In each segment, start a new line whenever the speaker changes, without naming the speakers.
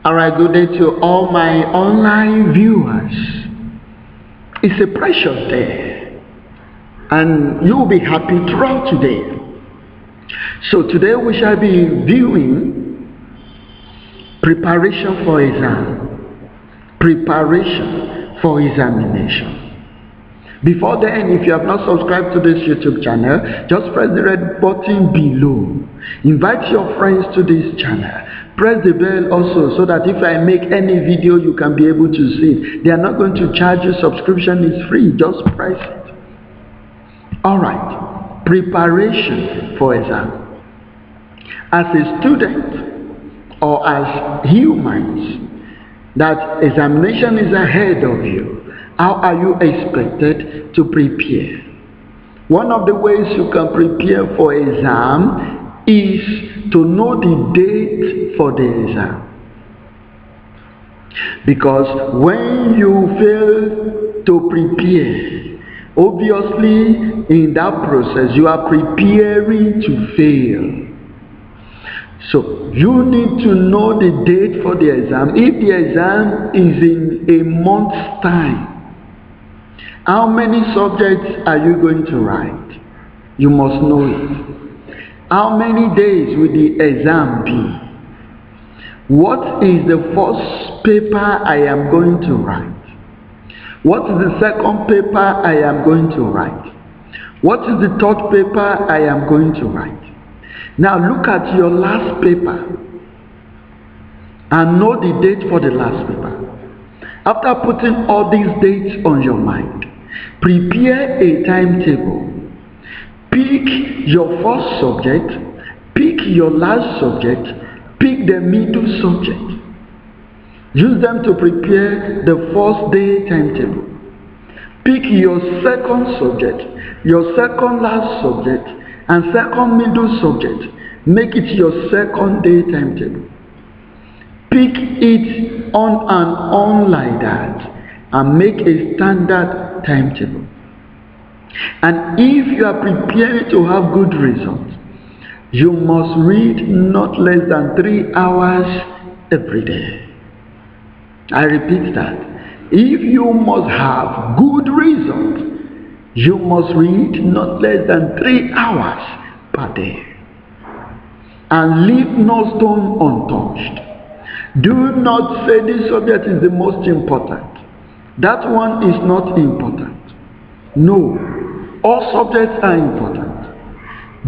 Alright, good day to all my online viewers. It's a precious day and you will be happy throughout today. So today we shall be viewing preparation for exam, preparation for examination. Before then, if you have not subscribed to this YouTube channel, just press the red button below. Invite your friends to this channel. Press the bell also so that if I make any video, you can be able to see it. They are not going to charge you. Subscription is free. Just press it. Alright. Preparation for exam. As a student or as humans, that examination is ahead of you. How are you expected to prepare? One of the ways you can prepare for exam is to know the date for the exam. Because when you fail to prepare, obviously in that process you are preparing to fail. So you need to know the date for the exam. If the exam is in a month's time, how many subjects are you going to write? You must know it. How many days will the exam be? What is the first paper I am going to write? What is the second paper I am going to write? What is the third paper I am going to write? Now look at your last paper and know the date for the last paper. After putting all these dates on your mind, prepare a timetable. Pick your first subject, pick your last subject, pick the middle subject. Use them to prepare the first day timetable. Pick your second subject, your second last subject, and second middle subject. Make it your second day timetable. Pick it on and on like that and make a standard timetable. And if you are preparing to have good results, you must read not less than 3 hours every day. I repeat that. If you must have good results, you must read not less than 3 hours per day. And leave no stone untouched. Do not say this subject is the most important. That one is not important. No, all subjects are important.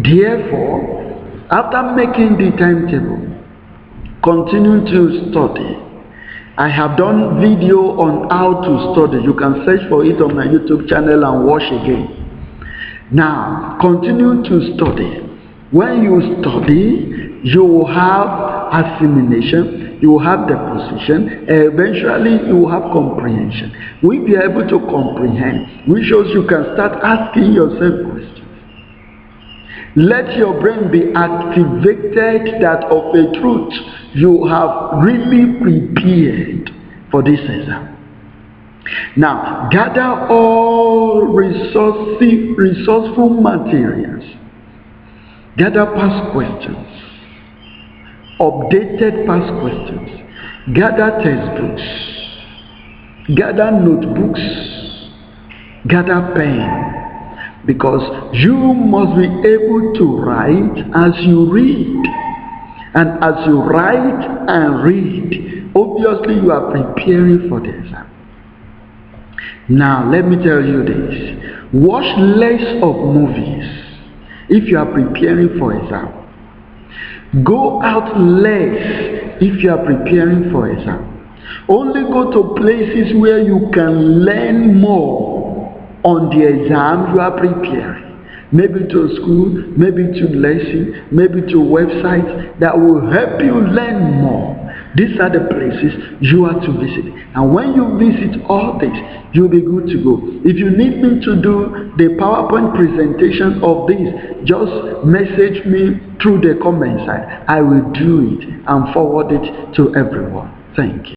Therefore, after making the timetable, continue to study. I have done video on how to study. You can search for it on my YouTube channel and watch again. Now, continue to study. When you study, you will have assimilation, you will have deposition, eventually you will have comprehension. We'll be able to comprehend, which shows you can start asking yourself questions. Let your brain be activated that of a truth you have really prepared for this exam. Now, gather all resourceful materials. Gather past questions, updated past questions. Gather textbooks, gather notebooks, gather pen, because you must be able to write as you read. And as you write and read, obviously you are preparing for the exam. Now let me tell you this. Watch less of movies if you are preparing for exam. Go out less if you are preparing for exam. Only go to places where you can learn more on the exam you are preparing. Maybe to a school, maybe to lesson, maybe to websites that will help you learn more. These are the places you are to visit. And when you visit all this, you'll be good to go. If you need me to do the PowerPoint presentation of this, just message me through the comment side. I will do it and forward it to everyone. Thank you.